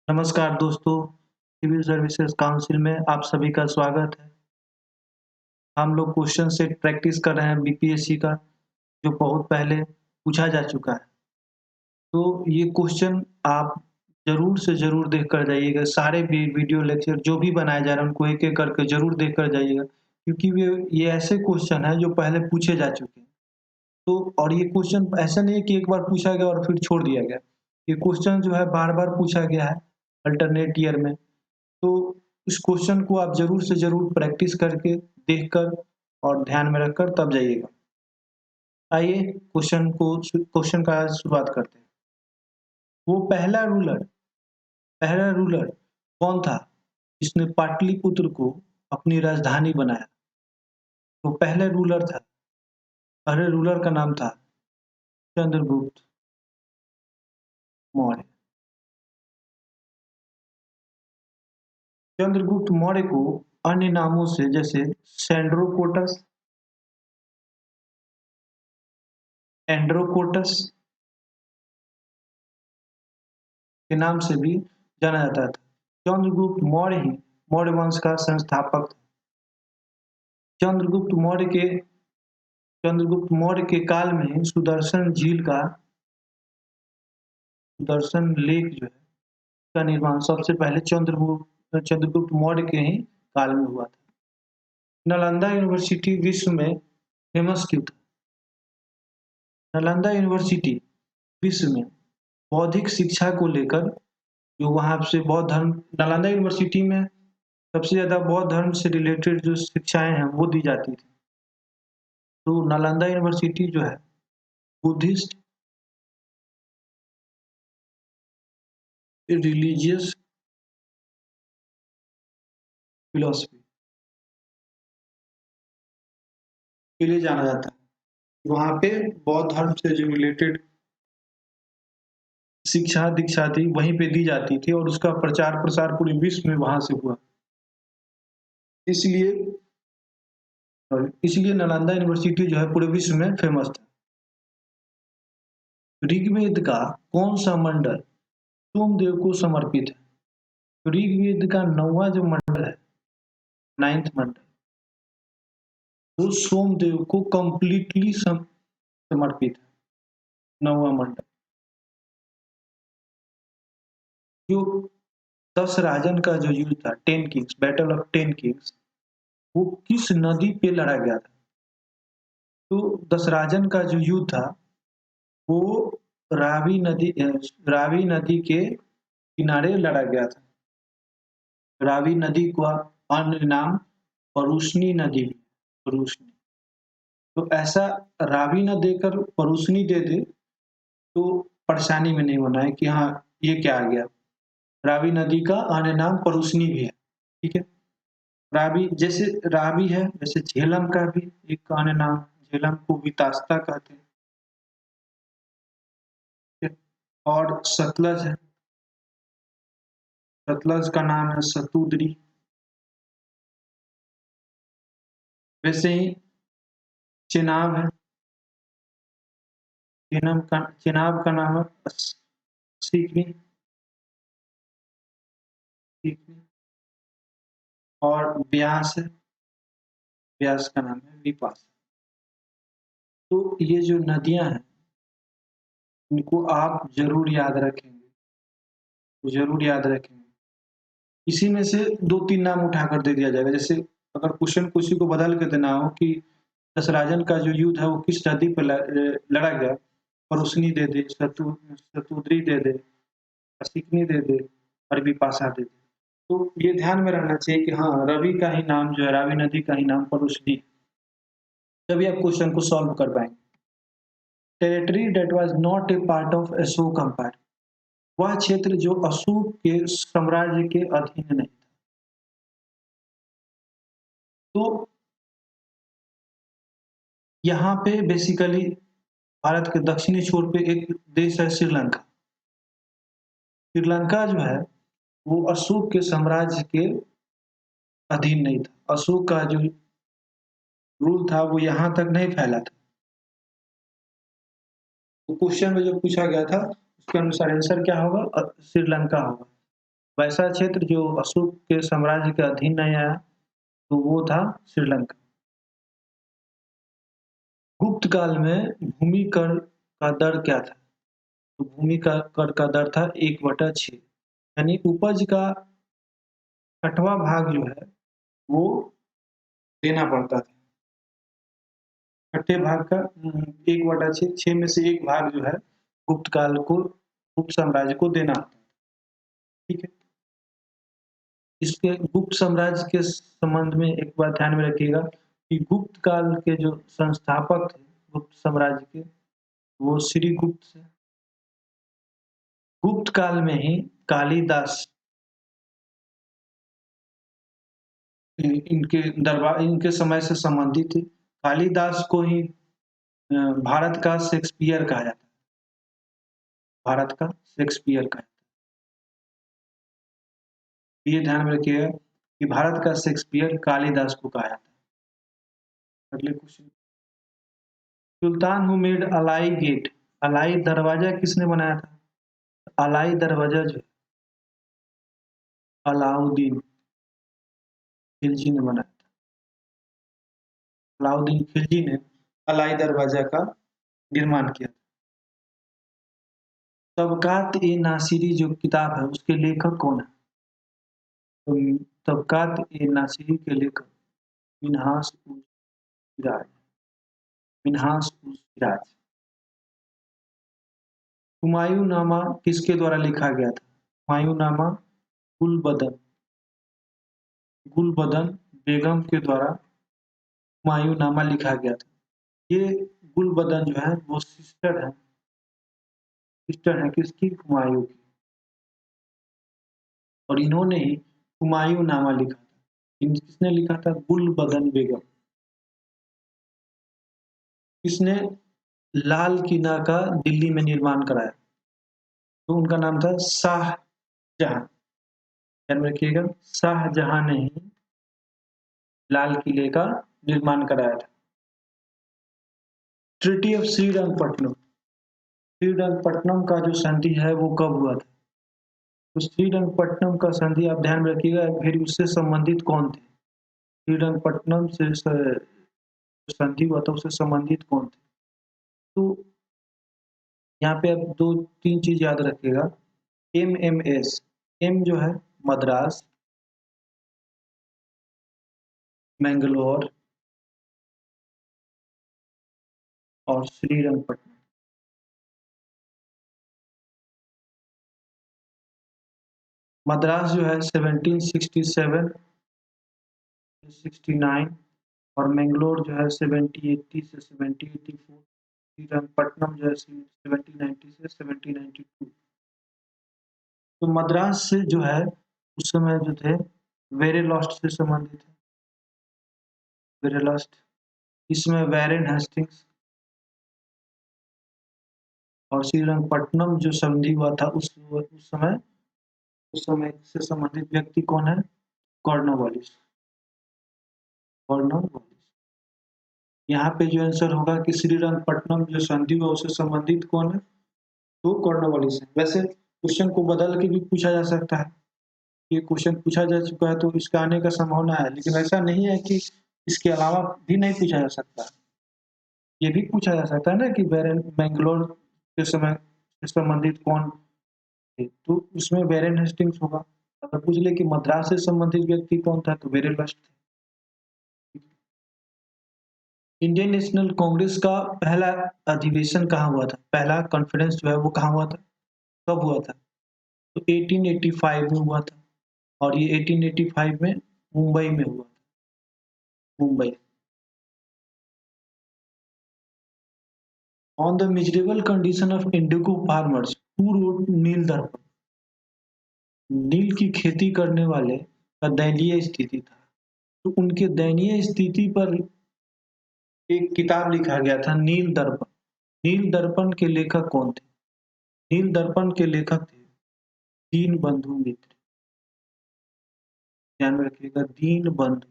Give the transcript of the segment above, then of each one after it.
नमस्कार दोस्तों, civil services council में आप सभी का स्वागत है। हम लोग क्वेश्चन सेट प्रैक्टिस कर रहे हैं बीपीएससी का, जो बहुत पहले पूछा जा चुका है। तो ये क्वेश्चन आप ज़रूर से ज़रूर देख कर जाइएगा। सारे भी वीडियो लेक्चर जो भी बनाए जा रहे हैं, उनको एक-एक करके ज़रूर देख कर जाइएगा, क्योंकि ये ऐसे क्वेश्चन हैं जो पहले पूछे जा चुके हैं। तो और ये क्वेश्चन ऐसा नहीं है कि एक बार पूछा गया और फिर छोड़ दिया गया। ये क्वेश्चन जो है बार-बार पूछा गया है अल्टरनेट ईयर में। तो इस क्वेश्चन को आप ज़रूर से ज़रूर प्रैक्टिस करके, देखकर और ध्यान में रखकर तब जाइएगा। आइए क्वेश्चन का शुरुआत करते हैं। वो पहला रूलर कौन था जिसने पाटलिपुत्र को अपनी राजधानी बनाया? वो पहले रूलर का नाम था चंद्रगुप्त मौर्य। चंद्रगुप्त मौर्य को अन्य नामों से जैसे सैंड्रोकोटस, एंड्रोकोटस के नाम से भी जाना जाता था। चंद्रगुप्त मौर्य ही मौर्य वंश का संस्थापक था। चंद्रगुप्त मौर्य के चंद्रगुप्त मौर्य के काल में सुदर्शन लेक जो है का निर्माण सबसे पहले चंद्रगुप्त मौर्य के ही काल में हुआ था। नालंदा यूनिवर्सिटी विश्व में फेमस क्यों था? नालंदा यूनिवर्सिटी विश्व में बौद्धिक शिक्षा को लेकर, जो वहाँ से बौद्ध धर्म, नालंदा यूनिवर्सिटी में सबसे ज़्यादा बौद्ध धर्म से रिलेटेड जो शिक्षाएँ हैं वो दी जाती थी। तो नालंदा यूनिवर्सिटी जो है बुद्धिस्ट रिलीजियस फिलॉसफी के लिए जाना जाता है। वहाँ पे बौद्ध धर्म से जो रिलेटेड शिक्षा दीक्षा थी वहीं पे दी जाती थी और उसका प्रचार प्रसार पूरे विश्व में वहाँ से हुआ। इसलिए इसलिए नालंदा यूनिवर्सिटी जो है पूरे विश्व में फेमस था। ऋग्वेद का कौन सा मंडल सोमदेव को समर्पित है? ऋग्वेद का 9वां जो मंडल है, 9th मंडल, वो सोमदेव को कंप्लीटली समर्पित है। 9वां मंडल जो 10 राजन का जो युद्ध था, 10 किंग्स, बैटल ऑफ 10 किंग्स, वो किस नदी पे लड़ा गया था? तो 10 राजन का जो युद्ध था वो रावी नदी के किनारे लड़ा गया था। रावी नदी का अन्य नाम परुशनी नदी भी, परुशनी। तो ऐसा रावी न देकर परुशनी दे दे तो परेशानी में नहीं होना है कि हाँ ये क्या आ गया। रावी नदी का अन्य नाम परुशनी भी है, ठीक है। रावी है, जैसे झेलम का भी एक अन्य नाम, झेलम को वितास्ता कहते हैं, ठीक है? और सतलज है, सतलज का नाम है सतुद्री। वैसे ही चेनाब है, चेनाब का नाम है सीकरी, और ब्यास है, ब्यास का नाम है विपास। तो ये जो नदियां हैं इनको आप जरूर याद रखेंगे, जरूर याद रखेंगे। इसी में से 2-3 नाम उठाकर दे दिया जाएगा। जैसे अगर क्वेश्चन किसी को बदल के देना हो कि दशराजन का जो युद्ध है वो किस नदी पर लड़ा गया, परुशनी दे दे, सतुद्री दे दे, सिकनी दे दे, अरबी पासा दे दे। तो ये ध्यान में रखना चाहिए कि हाँ रवि का ही नाम जो है, रावी नदी का ही नाम परुशनी, तभी आप क्वेश्चन को सॉल्व कर पाएंगे। Territory that was not a part of Ashoka empire, वह क्षेत्र जो अशोक के साम्राज्य के अधीन नहीं था। तो यहाँ पे बेसिकली भारत के दक्षिणी छोर पे एक देश है श्रीलंका। श्रीलंका जो है वो अशोक के साम्राज्य के अधीन नहीं था। अशोक का जो रूल था वो यहाँ तक नहीं फैला था। तो क्वेश्चन में जो पूछा गया था उसके अनुसार आंसर क्या होगा? श्रीलंका होगा। वैसा क्षेत्र जो अशोक के साम्राज्य के अधीन नहीं आया, तो वो था श्रीलंका। गुप्त काल में भूमि कर का दर क्या था? तो भूमि का कर का दर था 1/6, यानी उपज का 6वां भाग जो है वो देना पड़ता था। 6ठे भाग का 1/6, 6 में से 1 भाग जो है गुप्त काल को, गुप्त साम्राज्य को देना होता है। ठीक है। इसके गुप्त साम्राज्य के संबंध में एक बात ध्यान में रखिएगा कि गुप्त काल के जो संस्थापक थे गुप्त साम्राज्य के, वो श्रीगुप्त थे। गुप्त काल में ही कालिदास इनके दरबार, इनके समय से संबंधित थे। कालिदास को ही भारत का शेक्सपियर कहा जाता है। भारत का शेक्सपियर कहा जाता है। ये ध्यान में रखिएगा कि भारत का शेक्सपियर कालिदास को कहा जाता है। अगले question, sultan who made Alai gate, Alai Darwaza किसने बनाया था? अलाई दरवाजा जो अलाउद्दीन खिलजी ने बनाया था। अलाउद्दीन खिलजी ने अलाई दरवाजा का निर्माण किया था। तबकात ए नासिरी जो किताब है उसके लेखक कौन है? तो तबकात ए नासिरी के लेखक मिन्हास उस सिराज, मिन्हास उस सिराज। हुमायूं नामा किसके द्वारा लिखा गया था? हुमायूं नामा गुलबदन, गुलबदन बेगम के द्वारा हुमायूं नामा लिखा गया था। ये गुलबदन जो है वो सिस्टर है किसकी? हुमायूं की। और इन्होंने ही हुमायूं नामा लिखा था। किसने लिखा था? गुलबदन बेगम। किसने लाल किला का दिल्ली में निर्माण कराया? तो उनका नाम था शाहजहां। ध्यान में रखिएगा, शाहजहां ने ही लाल किले का निर्माण कराया था। ट्रीटी ऑफ श्रीरंगपट्टनम, श्रीरंगपट्टनम का जो संधि है वो कब हुआ था? तो श्रीरंगपट्टनम का संधि आप ध्यान में रखिएगा, फिर उससे संबंधित कौन थे? श्रीरंगपट्टनम से संधि हुआ था, उससे संबंधित कौन थे? तो यहाँ पे आप 2-3 चीज याद रखिएगा। MMS, एम जो है मद्रास, मैंगलोर और श्रीरंगपट्टनम। मद्रास जो है 1767 69 और मैंगलोर जो है 1780 से 1784। श्रीरंगपट्टनम जो है 1790 से 1792। तो मद्रास से जो है उस समय जो थे वेरेलॉस्ट से संबंधित है, वेरेलॉस्ट। इसमें वैरेन हेस्टिंग्स और श्रीरंगपट्टनम जो संधि हुआ था उस समय से संबंधित व्यक्ति कौन है? Cornwallis, Cornwallis. यहाँ पे जो आंसर होगा कि श्रीरंगपट्टनम जो संधि हुआ उससे संबंधित कौन है? तो कॉर्नवालिस है। वैसे क्वेश्चन को बदल के भी पूछा जा सकता है। ये क्वेश्चन पूछा जा चुका है तो इसका आने का संभावना है, लेकिन ऐसा नहीं है कि इसके अलावा भी नहीं पूछा जा सकता। ये भी पूछा जा सकता है ना कि मैंगलोर के समय से संबंधित कौन थे, तो उसमें वेरेन हेस्टिंग्स होगा। अगर पूछ ले कि मद्रास से संबंधित व्यक्ति कौन था, तो वेरेलॉस्ट थे। इंडियन नेशनल कांग्रेस का पहला अधिवेशन कहाँ हुआ था? पहला कॉन्फ्रेंस जो है वो कहाँ हुआ था? कब हुआ था? तो 1885 में हुआ था। और ये 1885 में मुंबई में हुआ था, Mumbai. On the miserable condition of indigo farmers who wrote Nil Darpan, नील की खेती करने वाले का दयनीय स्थिति था, तो उनके दयनीय स्थिति पर एक किताब लिखा गया था, नील दर्पण। नील दर्पण के लेखक कौन थे? नील दर्पण के लेखक थे दीनबंधु मित्र। ध्यान में रखिएगा, दीनबंधु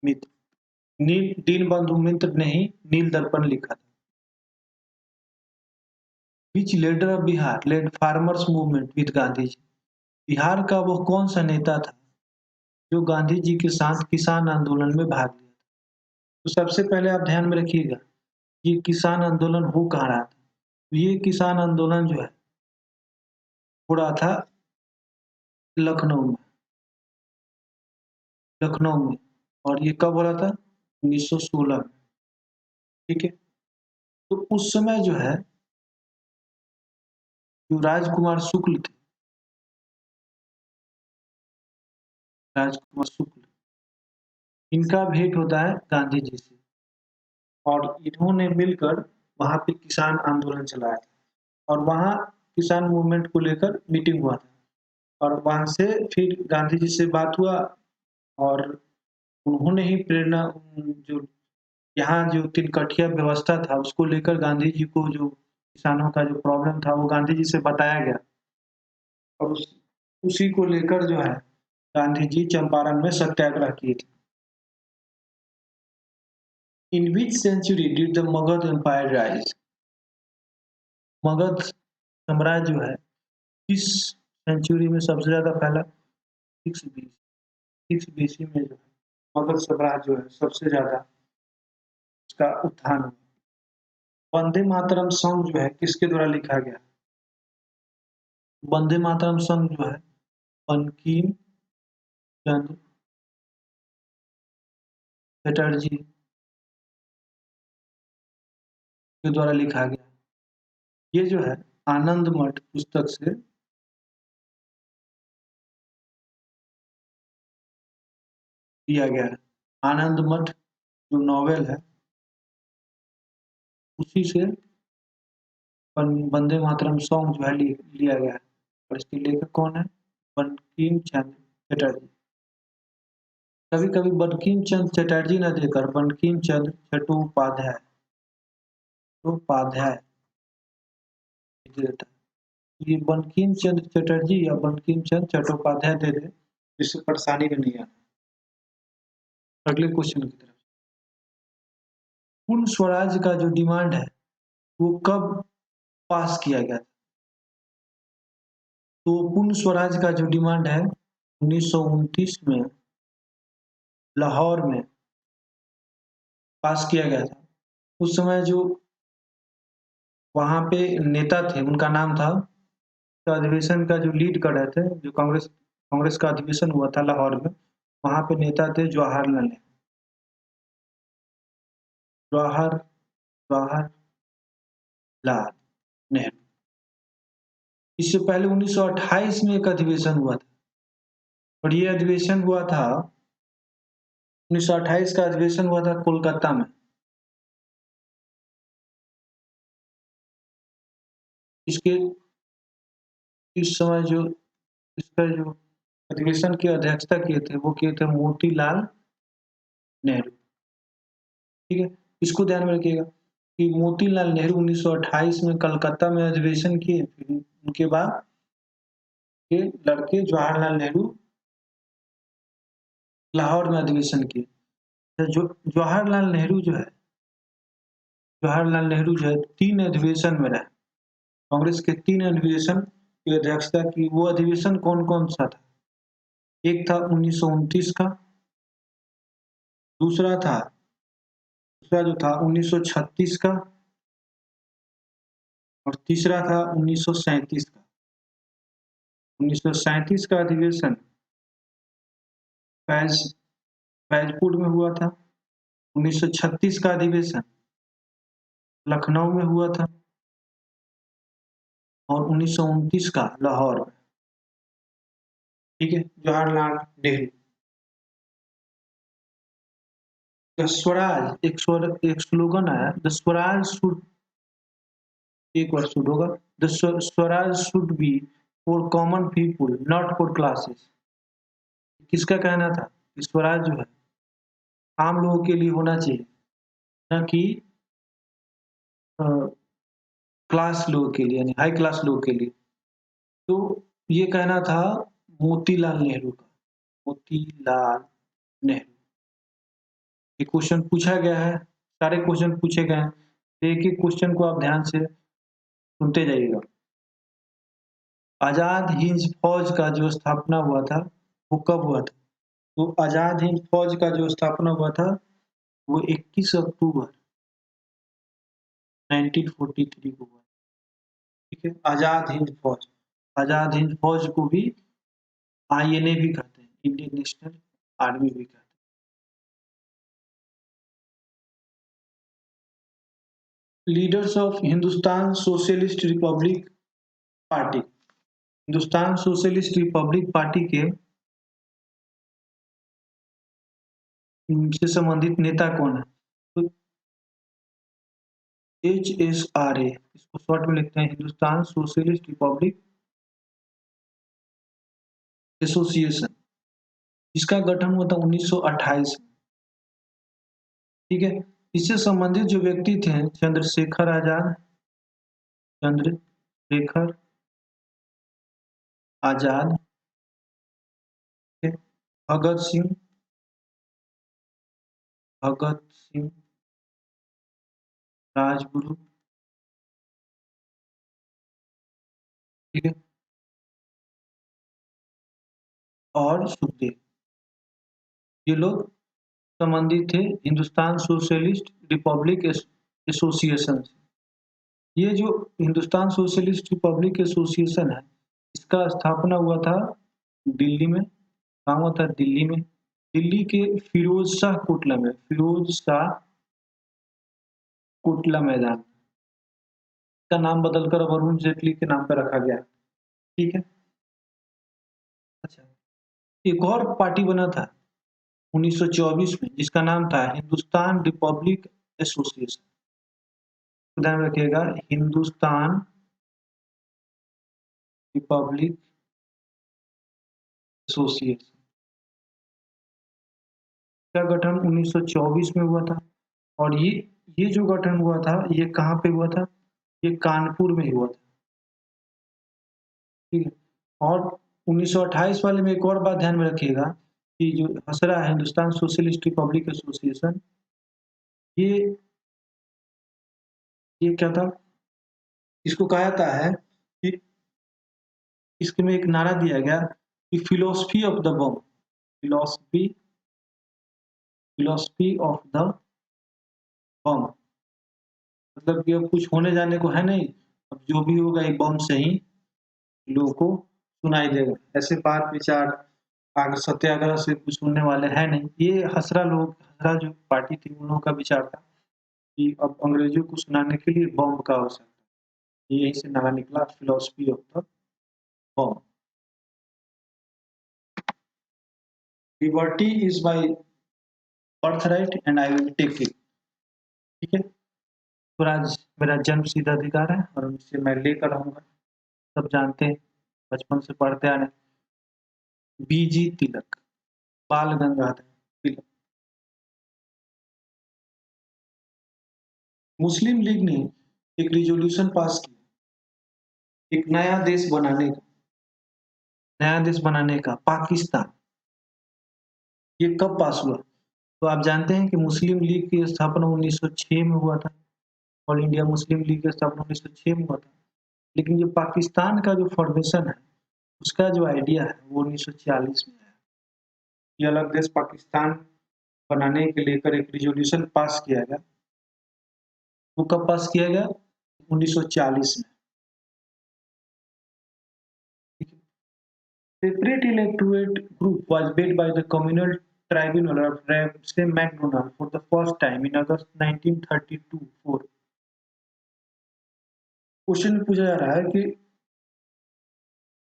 मित्र। दीनबंधु मित्र ने ही नील दर्पण लिखा था। Which leader of Bihar led farmers movement with Gandhi जी? बिहार का वो कौन सा नेता था जो गांधी जी के साथ किसान आंदोलन में भाग लिया? तो सबसे पहले आप ध्यान में रखिएगा, ये किसान आंदोलन हो कहाँ रहा था? ये किसान आंदोलन जो है, हो रहा था लखनऊ में। लखनऊ में। और ये कब हो रहा था? 1916 में। ठीक है? तो उस समय जो है, जो राजकुमार शुक्ल थे, राजकुमार शुक्ल, इनका भेंट होता है गांधी जी से और इन्होंने मिलकर वहाँ पे किसान आंदोलन चलाया था और वहाँ किसान मूवमेंट को लेकर मीटिंग हुआ था और वहाँ से फिर गांधी जी से बात हुआ और उन्होंने ही प्रेरणा जो यहाँ जो तिनकठिया व्यवस्था था उसको लेकर गांधी जी को जो किसानों का जो प्रॉब्लम था वो गांधी जी से बताया गया और उसी को लेकर जो है गांधी जी चंपारण में सत्याग्रह किए थे। In which century did the Magadha empire rise? Magadha साम्राज्य जो है इस सेंचुरी में सबसे ज्यादा फैला? 6 BC में जो है मगध साम्राज्य जो है सबसे ज्यादा इसका उत्थान हुआ। वंदे मातरम सॉन्ग जो है किसके द्वारा लिखा गया? वंदे मातरम सॉन्ग जो है बंकिम चंद्र चटर्जी के द्वारा लिखा गया। ये जो है आनंद मठ पुस्तक से दिया गया है। आनंद मठ जो नॉवेल है उसी से वंदे मातरम सॉन्ग जो है लिया गया है और इसके लेखक कौन है? बंकिम चंद्र चटर्जी। कभी कभी बंकिम चंद्र चटर्जी न देकर बंकिम चंद्र चट्टोपाध्याय उपाध्याय देता है। ये बंकिम चंद्र चटर्जी या बंकिम चंद्र चट्टोपाध्याय दे दे, जिससे परेशानी में नहीं आना। अगले क्वेश्चन की तरफ। पूर्ण स्वराज का जो डिमांड है वो कब पास किया गया? तो पूर्ण स्वराज का जो डिमांड है 1929 में लाहौर में पास किया गया था। उस समय जो वहाँ पे नेता थे उनका नाम था, तो अधिवेशन का जो लीड कर रहे थे, जो कांग्रेस कांग्रेस का अधिवेशन हुआ था लाहौर में, वहाँ पे नेता थे जवाहरलाल नेहरू। जवाहरलाल नेहरू। इससे पहले 1928 में एक अधिवेशन हुआ था और ये अधिवेशन हुआ था 1928 का अधिवेशन हुआ था कोलकाता में। इसके इस समय जो इसका जो अधिवेशन की अध्यक्षता किए थे वो किए थे मोतीलाल नेहरू। ठीक है, इसको ध्यान में रखिएगा कि मोतीलाल नेहरू 1928 में कलकत्ता में अधिवेशन किए, फिर उनके बाद के लड़के जवाहरलाल नेहरू लाहौर में अधिवेशन किए। तो जो जवाहरलाल नेहरू जो है, जवाहरलाल नेहरू जो है 3 अधिवेशन में रहे, कांग्रेस के 3 अधिवेशन की अध्यक्षता की। वो अधिवेशन कौन कौन सा था? एक था 1929 का, दूसरा जो था 1936 का और तीसरा था 1937 का। 1937 का अधिवेशन फैजपुर में हुआ था। 1936 का अधिवेशन लखनऊ में हुआ था और 1929 का लाहौर में। ठीक है, जवाहरलाल नेहरू। द स्वराज एक स्लोगन आया, द स्वराज शुड, एक बार शुड होगा, the Swaraj should be for common people not for classes. किसका कहना था? स्वराज जो है आम लोगों के लिए होना चाहिए, न कि क्लास लोगों के लिए, यानी हाई क्लास लोगों के लिए। तो ये कहना था मोतीलाल नेहरू का, मोतीलाल नेहरू। ये क्वेश्चन पूछा गया है, सारे क्वेश्चन पूछे गए हैं, तो एक-एक क्वेश्चन को आप ध्यान से सुनते जाइएगा। आजाद हिंद फौज का जो स्थापना हुआ था वो कब हुआ था? तो आजाद हिंद फौज का जो स्थापना हुआ था वो 21 अक्टूबर 1943 को हुआ। ठीक है, आजाद हिंद फौज। आजाद हिंद फौज को भी आईएनए भी कहते हैं, इंडियन नेशनल आर्मी भी कहते हैं। Leaders of Hindustan socialist Republic party. Hindustan socialist Republic party के से संबंधित नेता कौन है? तो HSRA, इसको शॉर्ट में लिखते हैं हिंदुस्तान सोशलिस्ट रिपब्लिक एसोसिएशन, इसका गठन हुआ था 1928। ठीक है, इससे संबंधित जो व्यक्ति थे चंद्रशेखर आजाद, चंद्रशेखर आजाद, भगत सिंह, भगत सिंह राजगुरु, ठीक है, और सुखदेव, ये लोग संबंधित थे हिंदुस्तान सोशलिस्ट रिपब्लिक एसोसिएशन से। ये जो हिंदुस्तान सोशलिस्ट रिपब्लिक एसोसिएशन है, इसका स्थापना हुआ था दिल्ली में। कहाँ हुआ था? दिल्ली में। दिल्ली के फिरोज शाह कोटला में, फिरोज शाह कोटला मैदान का नाम बदलकर अब अरुण जेटली के नाम पर रखा गया। ठीक है, अच्छा, एक और पार्टी बना था 1924 में जिसका नाम था हिंदुस्तान रिपब्लिक एसोसिएशन। ध्यान रखिएगा, हिंदुस्तान रिपब्लिक एसोसिएशन का गठन 1924 में हुआ था। और ये जो गठन हुआ था ये कहाँ पे हुआ था? ये कानपुर में हुआ था। ठीक है, और 1928 वाले में एक और बात ध्यान में रखिएगा कि जो हसरा है हिंदुस्तान सोशलिस्ट रिपब्लिक एसोसिएशन, ये क्या था? इसको कहा जाता है कि इसके में एक नारा दिया गया कि philosophy of the bomb, philosophy philosophy of the bomb, मतलब कि अब कुछ होने जाने को है नहीं, अब जो भी होगा एक बम से ही लोगों को सुनाई देगा। ऐसे बात विचार आगे सत्याग्रह से कुछ सुनने वाले हैं नहीं। ये हसरा जो पार्टी थी उन लोगों का विचार था कि अब अंग्रेजों को सुनाने के लिए बम का आवश्यकता है। यही से नारा निकला, philosophy of the bomb. Liberty is by birthright and I will take it. ठीक है, स्वराज मेरा जन्म सिद्ध अधिकार है और उनसे मैं लेकर रहूंगा। सब जानते हैं, बचपन से पढ़ते आ रहे। BG तिलक, बाल गंगाधर तिलक। मुस्लिम लीग ने एक रिजोल्यूशन पास किया एक नया देश बनाने का पाकिस्तान। ये कब पास हुआ? तो आप जानते हैं कि मुस्लिम लीग की स्थापना 1906 में हुआ था। ऑल इंडिया मुस्लिम लीग की स्थापना 1906 में हुआ था। लेकिन जो पाकिस्तान का जो फॉर्मेशन है उसका जो आइडिया है वो 1946 में है। ये अलग देश पाकिस्तान बनाने के लेकर एक रिजोल्यूशन पास किया गया। वो कब पास किया गया? 1940 में। Separate electorate group was made by the Communal Tribunal of Ramsay MacDonald for the first time in August 1932-4। Question पूछा जा रहा है कि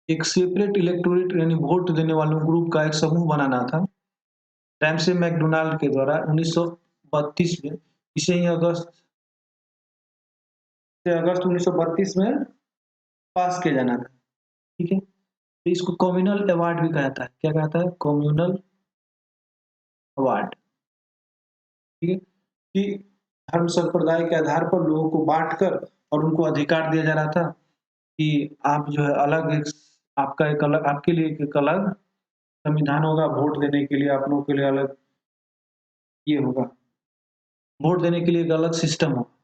एक सेपरेट इलेक्टोरेट यानी वोट देने वालों ग्रुप का एक समूह बनाना था रैमसे मैकडोनाल्ड के द्वारा 1932 में। इसे ही अगस्त 1932 में पास किया जाना था। ठीक है, तो इसको कम्युनल अवार्ड भी कहता है। क्या कहता है? Communal award. ठीक है, कि धर्म संप्रदाय के आधार पर लोगों को बांटकर और उनको अधिकार दिया जा रहा था कि आप जो है अलग एक आपका एक अलग आपके लिए एक अलग संविधान होगा, वोट देने के लिए आप लोगों के लिए अलग ये होगा, वोट देने के लिए एक अलग सिस्टम होगा।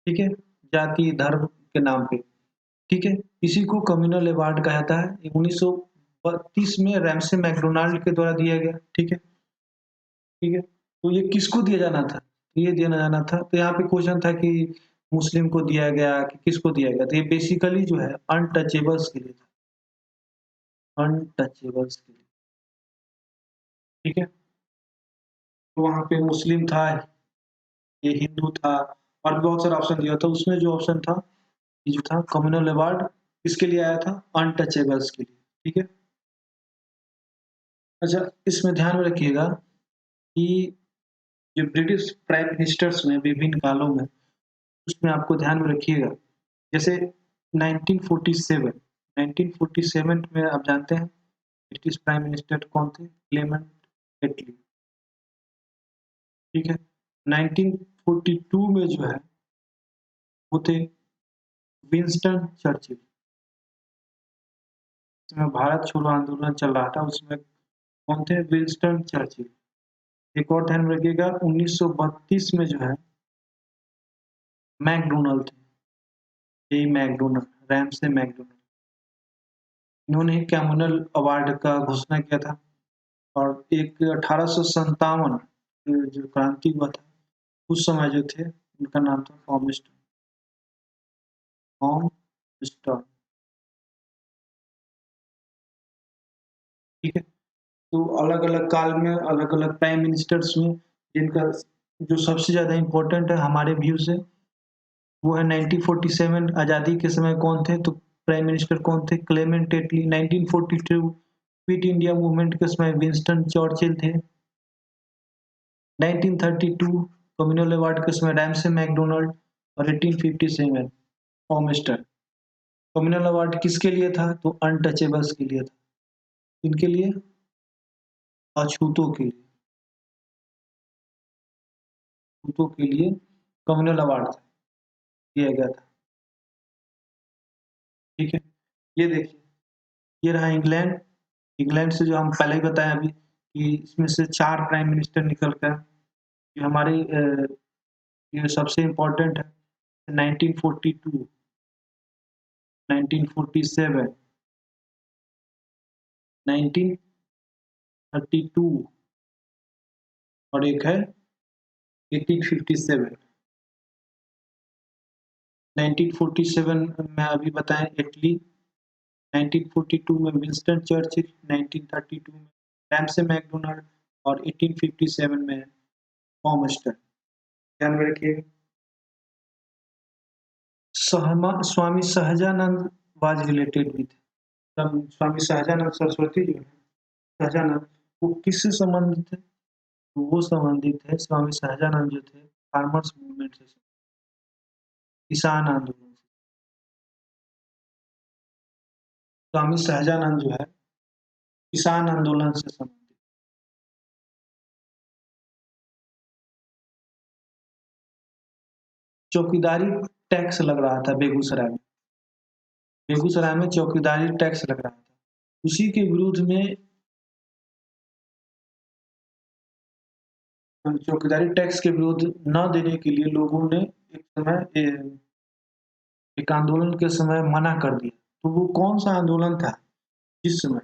ठीक है, जाति धर्म के नाम पे। ठीक है? इसी को कम्युनल अवार्ड कहा जाता है। ये 1932 में रैमसे मैकडोनाल्ड के द्वारा दिया गया, ठीक है? ठीक है? तो ये किसको दिया जाना था? ये दिया जाना था, तो यहाँ पे क्वेश्चन था कि मुस्लिम को दिया गया कि किसको दिया गया? तो ये बेसिकली जो है अनटचेबल्स के लिए था, अनटचेबल्स के लिए, ठीक है? तो वहाँ पे मुस्लिम था, ये हिंदू था और भी बहुत सारा ऑप्शन दिया था। उसमें जो ऑप्शन था, ये जो था कम्युनल अवार्ड किसके लिए आया था? अनटचेबल्स के लिए, ठीक है? अच्छा, इसमें ध्यान में रखिएगा कि जो ब्रिटिश प्राइम मिनिस्टर्स में विभिन्न कालों में, उसमें आपको ध्यान में रखिएगा, जैसे 1947 1947 में आप जानते हैं ब्रिटिश प्राइम मिनिस्टर कौन थे? क्लेमेंट एटली, ठीक है? 1942 में जो है वो थे विंस्टन चर्चिल। इसमें भारत छोड़ो आंदोलन चल रहा था, उसमें कौन थे? Winston Churchill. एक और ध्यान में रखिएगा, 1932 में जो है मैकडोनल्ड थे, यही मैकडोनल्ड, रैमसे मैकडोनल्ड। इन्होंने कम्युनल अवार्ड का घोषणा किया था और एक 1857 जो क्रांति हुआ था, उस समय जो थे उनका नाम था फॉर्मस्टर, ठीक है? तो अलग-अलग काल में अलग-अलग प्राइम मिनिस्टर्स हुए, जिनका जो सबसे ज़्यादा इम्पोर्टेंट है हमारे व्यू से, वो है 1947 आज़ादी के समय कौन थे? तो प्राइम मिनिस्टर कौन थे? क्लेमेंट एटली। 1942 क्विट इंडिया मूवमेंट के समय विंस्टन चर्चिल थे। 1932 कम्युनल अवार्ड के समय रैमसे मैकडोनल्ड और 1857 फॉर्मेस्टर। कम्युनल अवार्ड किसके लिए था? तो अनटचेबल्स के लिए था। किनके लिए? अछूतों के लिए, अछूतों के लिए कम्युनल अवार्ड था, दिया गया था, ठीक है? ये देखिए, ये रहा इंग्लैंड। इंग्लैंड से जो हम पहले ही बताएं अभी कि इसमें से 4 प्राइम मिनिस्टर निकल कर ये हमारे ये सबसे इम्पोर्टेंट है। 1942, 1947, 1932 और एक है 1857। 1947 में अभी बताएं इटली, 1942 में विंस्टन चर्चिल, 1932 में रैमसे मैकडोनाल्ड और 1857 में फॉर्मेस्टर। ध्यान में रखिएगा। स्वामी सहजानंद वाज रिलेटेड भी थे। स्वामी सहजानंद सरस्वती जो है, सहजानंद, वो किससे संबंधित है? तो वो संबंधित है, स्वामी सहजानंद जो थे फार्मर्स मूवमेंट से, किसान आंदोलन से। स्वामी सहजानंद जो है किसान आंदोलन से संबंधित। चौकीदारी टैक्स लग रहा था बेगूसराय में, बेगूसराय में चौकीदारी टैक्स लग रहा था, उसी के विरुद्ध में चौकीदारी टैक्स के विरुद्ध न देने के लिए लोगों ने एक समय एक आंदोलन के समय मना कर दिया। तो वो कौन सा आंदोलन था जिस समय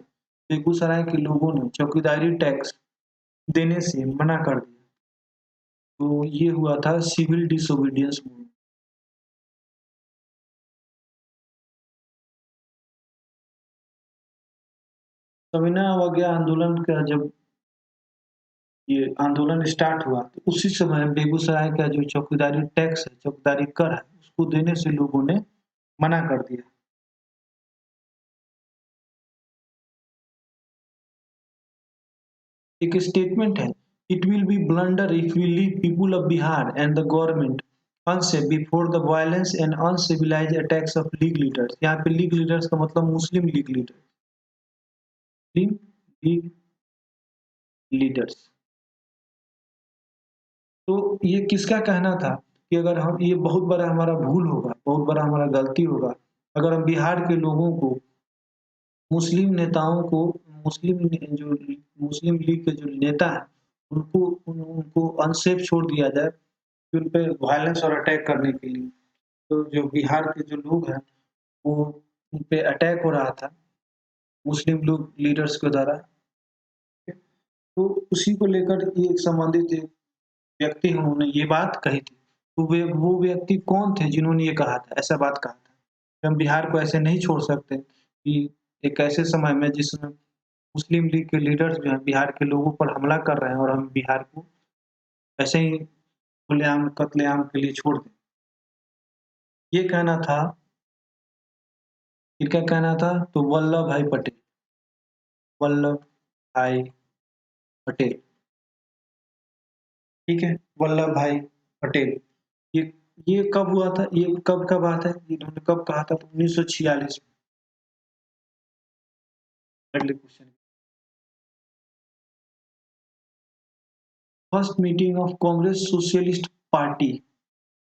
बेगूसराय के लोगों ने चौकीदारी टैक्स देने से मना कर दिया? तो ये हुआ था सिविल डिसोबीडियंस मूवमेंट। सविनय अवज्ञा आंदोलन का जब ये आंदोलन स्टार्ट हुआ तो उसी समय बेगूसराय का जो चौकीदारी टैक्स है, चौकीदारी कर है, उसको देने से लोगों ने मना कर दिया। एक स्टेटमेंट है, it will be blunder if we leave people of Bihar and the government unsafe before the violence and uncivilized attacks of league leaders. यहाँ पे लीग लीडर्स का मतलब Muslim league leader, Muslim league leaders. तो ये किसका कहना था कि अगर हम, ये बहुत बड़ा हमारा भूल होगा, बहुत बड़ा हमारा गलती होगा अगर हम बिहार के लोगों को, मुस्लिम नेताओं को, जो मुस्लिम लीग के जो नेता हैं, उनको अनसेफ छोड़ दिया जाए कि उन पे वायलेंस और अटैक करने के लिए। तो जो बिहार के जो लोग हैं वो उन पे अटैक हो रहा था मुस्लिम लोग लीडर्स के द्वारा। तो उसी को लेकर ये संबंधित एक व्यक्ति हैं, उन्होंने ये बात कही थी। तो वो व्यक्ति कौन थे जिन्होंने ये कहा था, ऐसा बात कहा था कि हम बिहार को ऐसे नहीं छोड़ सकते कि एक ऐसे समय में जिसमें मुस्लिम लीग के लीडर्स जो हैं बिहार के लोगों पर हमला कर रहे हैं और हम बिहार को ऐसे ही खुलेआम कत्लेआम के लिए छोड़ दें। ये कहना था, इनका कहना था तो वल्लभ भाई पटेल, वल्लभ भाई पटेल, ठीक है? वल्लभ भाई पटेल। ये ये कब हुआ था? ये कब का बात है? इन्होंने कब कहा था? तो 1946 में। अगले question. First meeting of Congress socialist party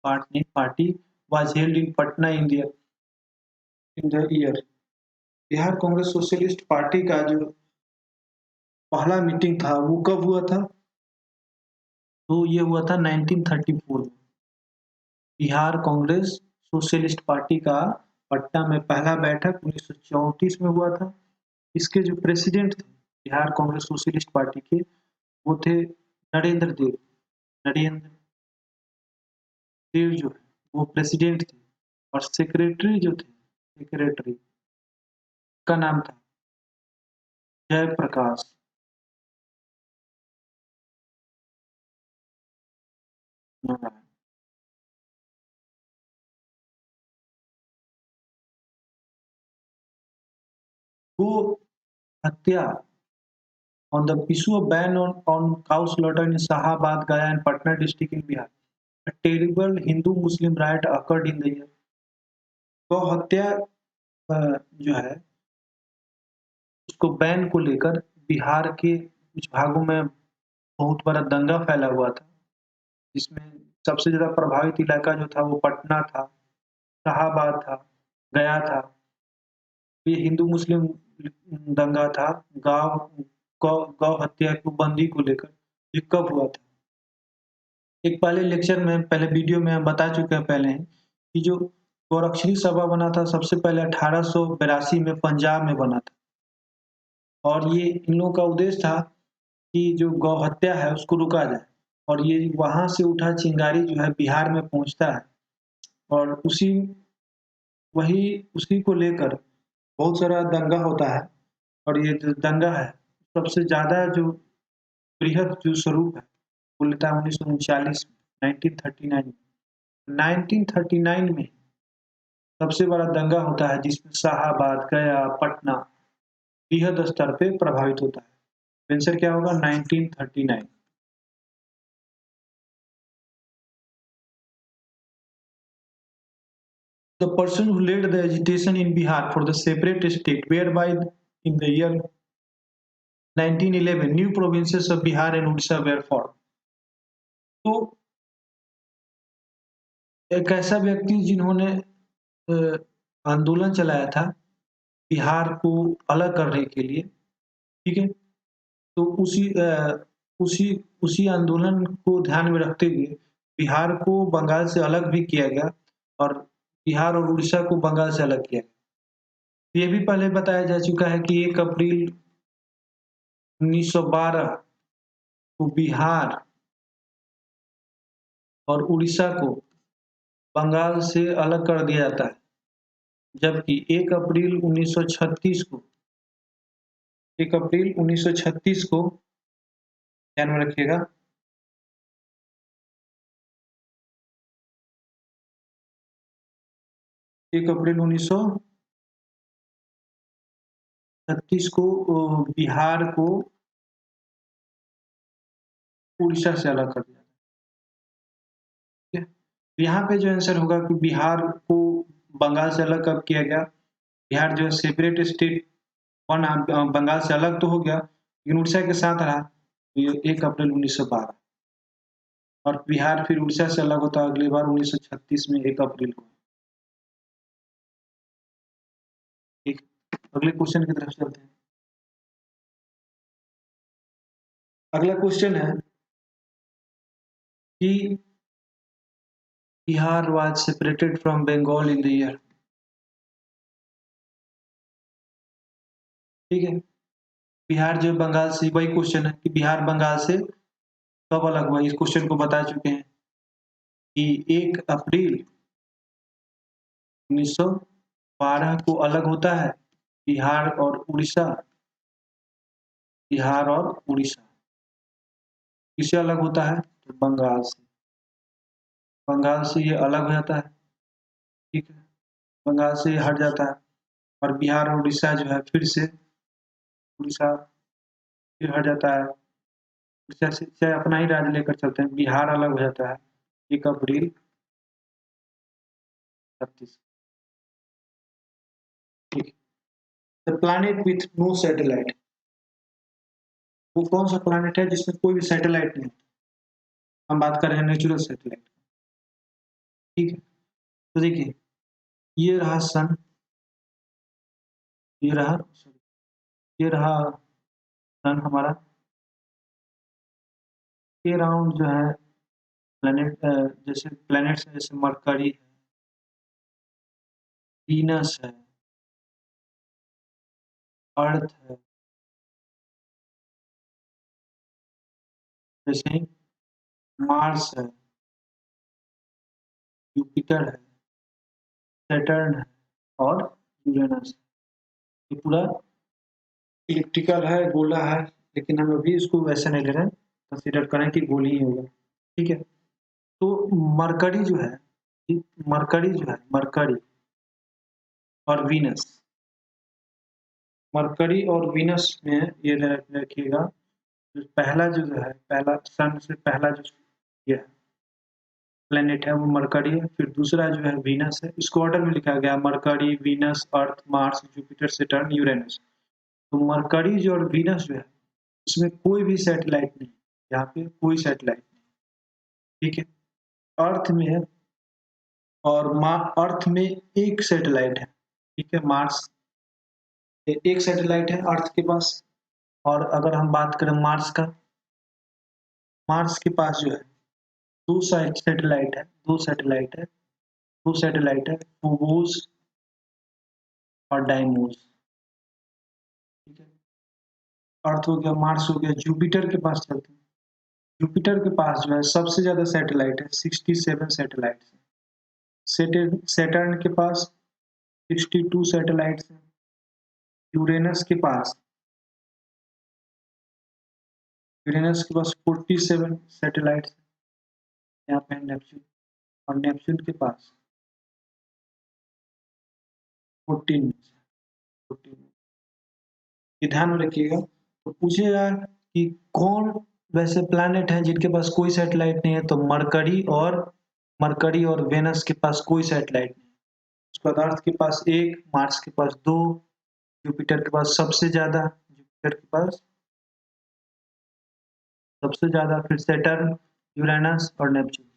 party was held in Patna India in the year. Bihar Congress socialist party का जो पहला मीटिंग था वो कब हुआ था? तो ये हुआ था 1934 में। बिहार कांग्रेस सोशलिस्ट पार्टी का पटना में पहला बैठक 1934 में हुआ था। इसके जो प्रेसिडेंट थे बिहार कांग्रेस सोशलिस्ट पार्टी के, वो थे नरेंद्र देव। नरेंद्र देव जो है वो प्रेसिडेंट थे और सेक्रेटरी जो थे, सेक्रेटरी का नाम था जयप्रकाश नारायण। गो हत्या on the issue of ban on cow slaughter in Shahabad, Gaya and Patna district in Bihar. A terrible Hindu-Muslim riot occurred in the year. गौ हत्या जो है उसको बैन को लेकर बिहार के कुछ भागों में बहुत बड़ा दंगा फैला हुआ था, जिसमें सबसे ज्यादा प्रभावित इलाका जो था वो पटना था, शाहाबाद था, गया था। ये हिंदू मुस्लिम दंगा था गांव गौ गौ हत्या की बंदी को लेकर। ये कब हुआ था? एक पहले लेक्चर में, पहले वीडियो में हम बता चुके हैं पहले ही कि जो गौरक्षणी सभा बना था सबसे पहले 1882 में पंजाब में बना था और ये इन लोगों का उद्देश्य था कि जो गौ हत्या है उसको रुका जाए और ये वहां से उठा चिंगारी जो है बिहार में पहुंचता है और उसी को लेकर बहुत सारा दंगा होता है और ये जो दंगा है सबसे ज्यादा जो बृहद जो स्वरूप है वो लेता है 1939 में, 1939 में। 1939 में सबसे बड़ा दंगा होता है जिसमें शाहाबाद, गया, पटना बृहद स्तर पे प्रभावित होता है। आंसर क्या होगा? 1939। The person who led the agitation in Bihar for the separate state, whereby in the year 1911 new provinces of Bihar and Odisha were formed। तो एक ऐसा व्यक्ति जिन्होंने आंदोलन चलाया था बिहार को अलग करने के लिए, ठीक है? तो उसी उसी आंदोलन को ध्यान में रखते हुए बिहार को बंगाल से अलग भी किया गया और बिहार और उड़ीसा को बंगाल से अलग किया गया। ये भी पहले बताया जा चुका है कि 1 अप्रैल 1912 को बिहार और उड़ीसा को बंगाल से अलग कर दिया जाता है, जबकि 1 अप्रैल 1936 को ध्यान में रखिएगा, 1 अप्रैल 1936 को बिहार को उड़ीसा से अलग कर दिया। ठीक है? यहाँ पे जो आंसर होगा कि बिहार को बंगाल से अलग कब किया गया? बिहार जो है सेपरेट स्टेट बना, बंगाल से अलग तो हो गया लेकिन उड़ीसा के साथ रहा, तो ये 1 अप्रैल 1912। और बिहार फिर उड़ीसा से अलग होता अगली बार 1936 में 1 अप्रैल को। ठीक, अगले क्वेश्चन की तरफ चलते हैं। अगला क्वेश्चन है कि Bihar was separated from Bengal in the year। ठीक है। बिहार जो बंगाल से, वही क्वेश्चन है कि बिहार बंगाल से कब अलग हुआ, इस क्वेश्चन को बता चुके हैं कि 1 अप्रैल 1912 को अलग होता है बिहार और उड़ीसा। बिहार और उड़ीसा किससे अलग होता है, तो बंगाल से। बंगाल से ये अलग हो जाता है, ठीक है, बंगाल से ये हट जाता है, और बिहार और उड़ीसा जो है फिर से, उड़ीसा फिर हट जाता है, उड़ीसा से अपना ही राज्य लेकर चलते हैं, बिहार अलग हो जाता है 1 अप्रैल 36। ठीक है। The planet with no satellite, वो कौन सा प्लैनेट है जिसमें कोई भी सैटेलाइट नहीं? हम बात कर रहे हैं नेचुरल सैटेलाइट, ठीक है। तो देखिए, ये रहा सन, ये रहा, ये रहा सन हमारा, ये राउंड जो है प्लैनेट, जैसे प्लैनेट्स है, जैसे मरकरी है, वीनस है, अर्थ है, जैसे ही मार्स है, जुपिटर है, सैटर्न है और यूरेनस है। ये पूरा इलिप्टिकल है, गोला है, लेकिन हम अभी इसको वैसे नहीं ले रहे हैं, कंसीडर करें कि गोली ही होगा, ठीक है। तो मरकरी जो है, मरकरी जो है, मरकरी और वीनस, मरकरी और वीनस में ये रखिएगा, पहला जो है, पहला सन से पहला जो ये है प्लेनेट है वो मरकरी है, फिर दूसरा जो है वीनस है, इसको ऑर्डर में लिखा गया, मरकरी, वीनस, अर्थ, मार्स, जुपिटर, सैटर्न, यूरेनस। तो मरकरी जो और वीनस जो है, इसमें कोई भी सैटेलाइट नहीं, यहाँ पे कोई सैटेलाइट नहीं, ठीक है। अर्थ में है, और अर्थ में एक सैटेलाइट है, ठीक है, मार्स, एक सैटेलाइट है अर्थ के पास। और अगर हम बात करें मार्स का, मार्स के पास जो है दो सैटेलाइट है, दो सैटेलाइट है, दो सैटेलाइट है, फोबोस और डाइमोस, ठीक है। अर्थ हो गया, मार्स हो गया, जुपिटर के पास चलते हैं। जुपिटर के पास जो है सबसे ज्यादा सैटेलाइट है, 67 सैटेलाइट है। सैटर्न के पास 62 सैटेलाइट्स हैं। यूरेनस के पास, यूरेनस के पास 47 सैटेलाइट्स हैं। यहाँ पे नेपच्यून, और नेपच्यून के पास 14, 14। ये ध्यान में रखिएगा। तो पूछेगा कि कौन वैसे प्लैनेट हैं जिनके पास कोई सैटेलाइट नहीं है, तो मरकरी और वेनस के पास कोई सैटेलाइट नहीं है। उसके बाद अर्थ के पास एक, मार्स के पास दो, जुपिटर के पास सबसे ज्यादा, जुपिटर के पास सबसे ज्यादा, फिर सैटर्न, यूरेनस और नेपच्यून,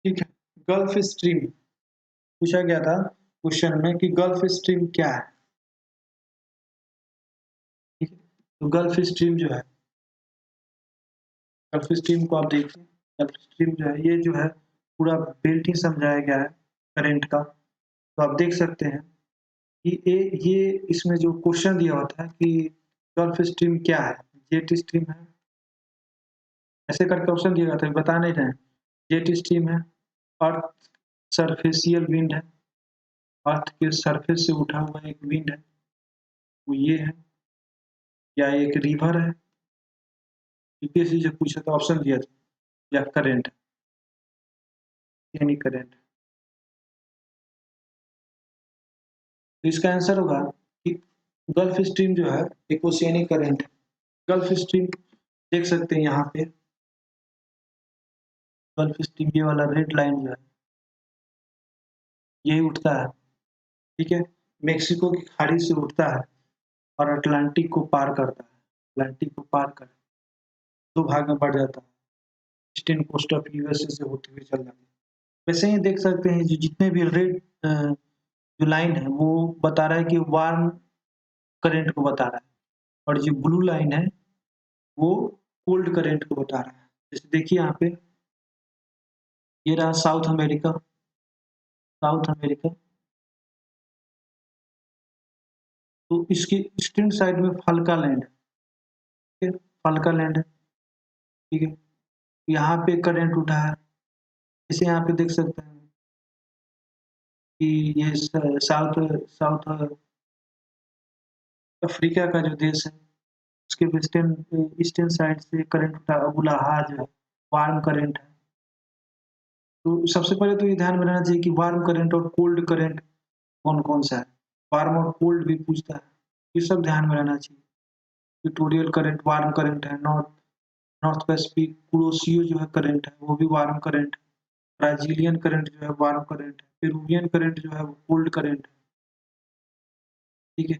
ठीक है। गल्फ स्ट्रीम पूछा गया था क्वेश्चन में कि गल्फ स्ट्रीम क्या है, ठीक है। तो गल्फ स्ट्रीम जो है, गल्फ स्ट्रीम को आप देखिए, गल्फ स्ट्रीम जो है, ये जो है पूरा बेल्ट ही समझाया गया है करंट का। तो आप देख सकते हैं कि ये इसमें जो क्वेश्चन दिया होता है कि गल्फ स्ट्रीम क्या है, जेट स्ट्रीम है, ऐसे करके ऑप्शन दिया जाता है, बता नहीं रहे हैं। जेट स्ट्रीम है, अर्थ सरफेसियल विंड है, अर्थ के सरफेस से उठा हुआ एक विंड है, वो ये है, या एक रिवर है, यूपीएससी से पूछा था, ऑप्शन दिया था, या करंट, यानी करंट। तो इसका आंसर होगा कि गल्फ स्ट्रीम जो है एक ओशियनिक करंट है। गल्फ स्ट्रीम देख सकते हैं यहाँ पे, गल्फ स्ट्रीम ये वाला रेड लाइन जो है यही उठता है, ठीक है, मेक्सिको की खाड़ी से उठता है और अटलांटिक को पार करता है, अटलांटिक को पार कर दो भाग में बढ़ जाता है, ईस्टर्न कोस्ट ऑफ यूएसए से होते हुए चल जाता है। वैसे ही देख सकते हैं जो जितने भी रेड जो लाइन है वो बता रहा है कि वार्म करंट को बता रहा है, और जो ब्लू लाइन है वो कोल्ड करंट को बता रहा है। जैसे देखिए यहाँ पे, ये रहा साउथ अमेरिका, साउथ अमेरिका, तो इसकी ईस्टर्न साइड में फल्का लैंड है, ठीक है, फल्का लैंड है, ठीक है। यहाँ पे करंट उठा है, जैसे यहाँ पे देख सकते हैं कि ये साउथ साउथ अफ्रीका का जो देश है, उसके वेस्टर्न ईस्टर्न साइड से करंट उठा, अबुलाहा जो है, वार्म करंट है। तो सबसे पहले तो ये ध्यान में रहना चाहिए कि वार्म करंट और कोल्ड करंट कौन-कौन सा है। वार्म और कोल्ड भी पूछता है, ये सब ध्यान में रहना चाहिए। इक्वेटोरियल करंट वार्म करंट है, नॉर्थ नॉर्थ पैसिफिक कुरोशियो जो है करंट है, वो भी वार्म करंट है। ब्राज़ीलियन करंट जो है वार्म करंट है, पेरुवियन करंट जो है वो कोल्ड करंट है, ठीक है।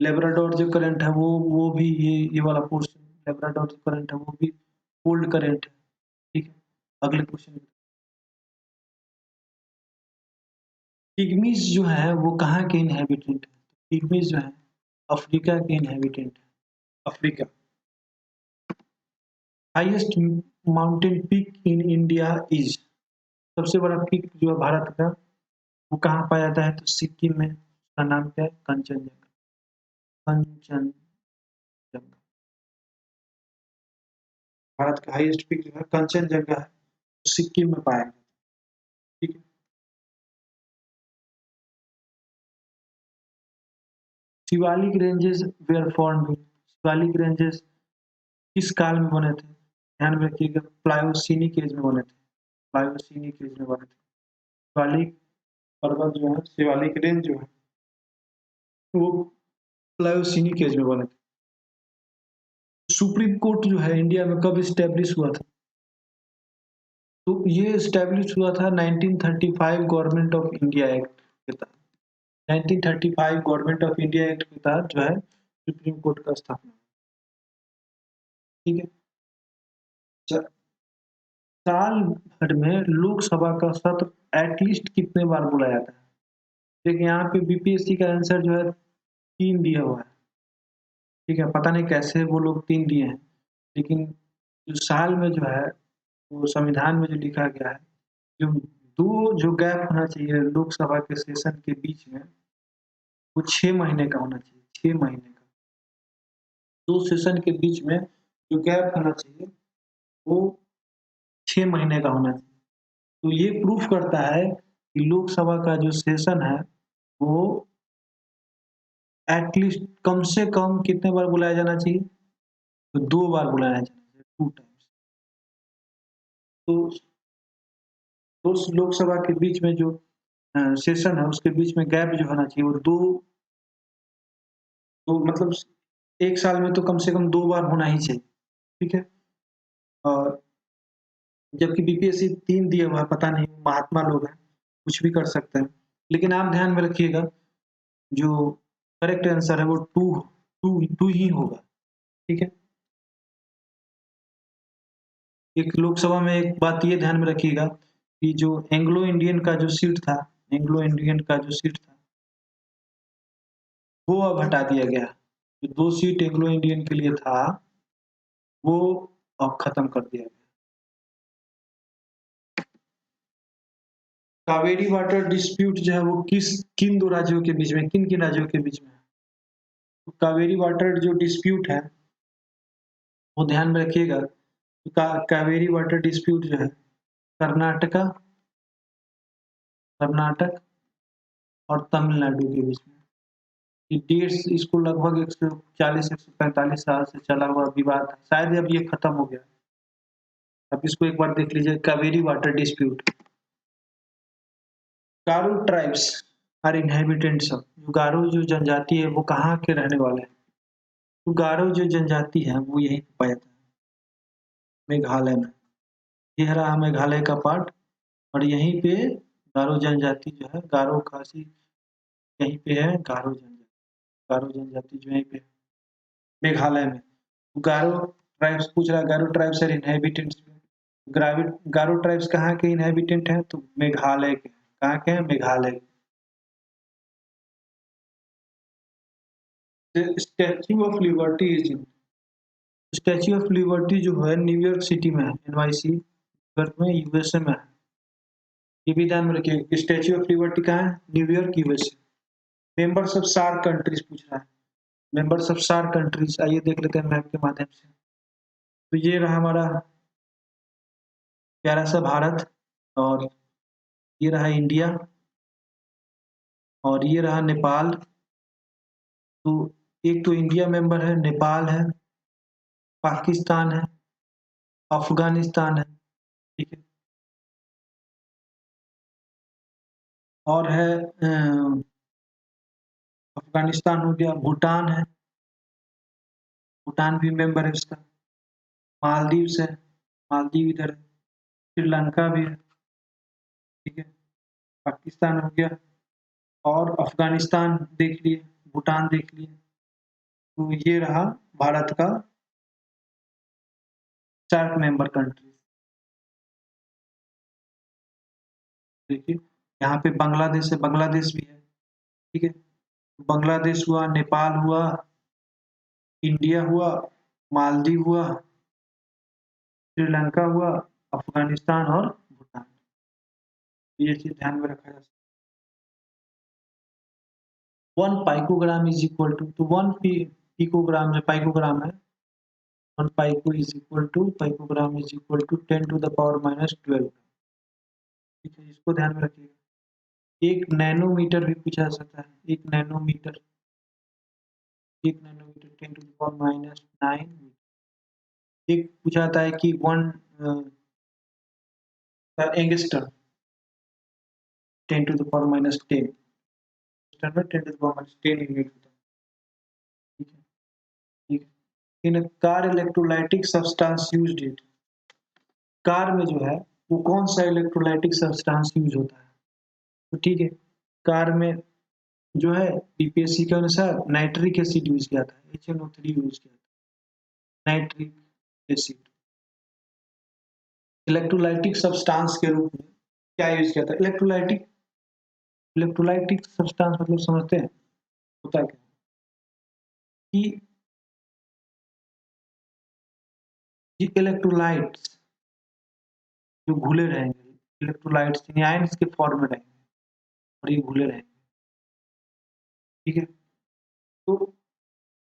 लेब्राडोर जो करंट है वो भी ये वाला पोर्शन लेब्राडोर जो करंट है वो भी कोल्ड करंट है, ठीक है। अगले क्वेश्चन पिग्मीज़ जो है वो कहाँ के इन्हेबिटेंट है? पिग्मीज़ जो है अफ्रीका के इन्हेबिटेंट है, Africa. Highest mountain peak in India is सबसे बड़ा पीक जो है भारत का वो कहाँ पाया जाता है? तो सिक्किम में, उसका नाम क्या है? कंचनजंगा, कंचनजंगा। भारत का हाईएस्ट पीक जो है कंचनजंगा है, सिक्किम में पाया गया, ठीक है। Shivalik ranges were formed in Shivalik ranges किस काल में बने थे? ध्यान में रखिएगा प्लायोसीनिक एज में बने थे, प्लायोसीनिक एज में बने थे। शिवालिक पर्वत जो है, शिवालिक रेंज जो है वो प्लायोसीनिक एज में बने थे। सुप्रीम कोर्ट जो है इंडिया में कब इस्टेब्लिश हुआ था? तो ये इस्टेब्लिश हुआ था 1935 गवर्नमेंट ऑफ इंडिया एक्ट के तहत। 1935 गवर्नमेंट ऑफ इंडिया एक्ट के तहत जो है सुप्रीम कोर्ट का स्थापना, ठीक है। साल भर में लोकसभा का सत्र एटलीस्ट कितने बार बुलाया जाता है? देखिए यहाँ पे बीपीएससी का आंसर जो है 3 दिया हुआ है, ठीक है। पता नहीं कैसे वो लोग 3 दिए हैं, लेकिन जो साल में जो है वो संविधान में जो लिखा गया है, जो 2 जो गैप होना चाहिए लोकसभा के सेशन के बीच में, वो 6 महीने का होना चाहिए, 6 महीने का। 2 सेशन के बीच में जो गैप होना चाहिए, वो 6 महीने का होना चाहिए। तो ये प्रूफ करता है कि लोकसभा का जो सेशन है, वो एटलीस्ट कम से कम कितने बार बुलाया जाना चाहिए? तो 2 बार बुलाया जाना चाहिए, 2 टाइम्स। तो उस लोकसभा के बीच में जो सेशन है, उसके बीच में गैप जो होना चाहिए, वो 2 तो मतलब 1 साल में तो कम से कम 2 बार होना ही चाहिए, ठीक है? और जबकि बीपीएससी 3 दिया हुआ है, पता नहीं महात्मा लोग हैं, कुछ भी कर सकते हैं। लेकिन आप ध्यान में रखिएगा, जो करेक्ट आंसर है वो 2 ही होगा, ठीक है? एक लोकसभा में एक बात ये ध्यान में रखिएगा कि जो एंग्लो इंडियन का जो सीट था, एंग्लो इंडियन का जो सीट था, वो अब हटा दिया गया। जो 2 सीट एंग्लो इंडियन के लिए था, वो अब खत्म कर दिया गया। कावेरी वाटर डिस्प्यूट जो है वो किन 2 राज्यों के बीच में, किन-किन राज्यों के बीच में है? तो कावेरी वाटर जो डिस्प्यूट है, वो ध्यान में रखिएगा, कावेरी वाटर डिस्प्यूट जो है कर्नाटका कर्नाटक और तमिलनाडु के बीच में। ये डेट्स इसको लगभग 140-145 साल से चला हुआ विवाद है। शायद अब ये खत्म हो गया। अब इसको एक बार देख लीजिए, Kaveri water dispute. Garo tribes are inhabitants of Garo जो जनजाति है वो कहाँ के रहने वाले हैं? तो गारो जो जनजाति है वो यहीं पे पाया जाता है, मेघालय में। ये रहा मेघालय का पार्ट और यहीं पे गारो जनजाति जो है, गारो खासी यहीं पे है, गारो जनजाति जो यहीं पे है, मेघालय में। गारो ट्राइब्स पूछ रहा है, Garo tribes are inhabitants Garo tribes कहाँ के इनहेबिटेंट हैं? तो मेघालय के। कहाँ के हैं? मेघालय के। Statue of liberty is in statue of liberty जो है न्यूयॉर्क सिटी में है, एनवाईसी न्यूयॉर्क में, यूएसए में है। ये भी ध्यान में रखिए, स्टैच्यू ऑफ लिबर्टी कहाँ है? New York, USA. Members of SAARC countries पूछ रहा है, मेंबर्स ऑफ सार्क कंट्रीज। आइए देख लेते हैं मैप के माध्यम से। तो ये रहा हमारा प्यारा सा भारत, और ये रहा इंडिया, और ये रहा नेपाल। तो एक तो इंडिया मेंबर है, नेपाल है, पाकिस्तान है, अफगानिस्तान है, ठीक है, और है अफगानिस्तान हो गया, भूटान है, भूटान भी मेंबर है इसका, मालदीव्स है, मालदीव इधर है, श्रीलंका भी है, ठीक है, पाकिस्तान हो गया, और अफगानिस्तान देख लिए, भूटान देख लिए। तो ये रहा भारत का सार्क मेंबर कंट्री। देखिए यहाँ पे बांग्लादेश है, बांग्लादेश भी है, ठीक है, बांग्लादेश हुआ, नेपाल हुआ, इंडिया हुआ, मालदीव हुआ, श्रीलंका हुआ, अफगानिस्तान और भूटान। ये चीज ध्यान में रखा जा सकता है। 1 पाइकोग्राम इज इक्वल टू, तो 1 पिकोग्राम जो पाइकोग्राम है, 1 pico is equal to, picogram is equal to 10 to the power minus 12। ठीक है, इसको ध्यान में रखिएगा। 1 नैनोमीटर भी पूछा जा सकता है, 1 nanometer, 1 nanometer 10 to the power minus 9। एक पूछा जाता है कि 1 angstrom 10 to the power minus 10, 10 to the power minus 10 unit होता है, ठीक है, ठीक है। In car electrolytic substance used it, car में जो है वो कौन सा इलेक्ट्रोलाइटिक सब्सटेंस यूज होता है? तो ठीक है, कार में जो है बीपीएससी के अनुसार नाइट्रिक एसिड यूज किया था, HNO3 यूज किया था, नाइट्रिक एसिड। इलेक्ट्रोलाइटिक सब्सटेंस के रूप में क्या यूज किया था? इलेक्ट्रोलाइटिक, इलेक्ट्रोलाइटिक सब्सटेंस मतलब समझते हैं होता क्या कि ये इलेक्ट्रोलाइट्स जो घुले रहेंगे, इलेक्ट्रोलाइट्स आयंस के फॉर्म में रहेंगे और ये घुले रहेंगे, ठीक है। तो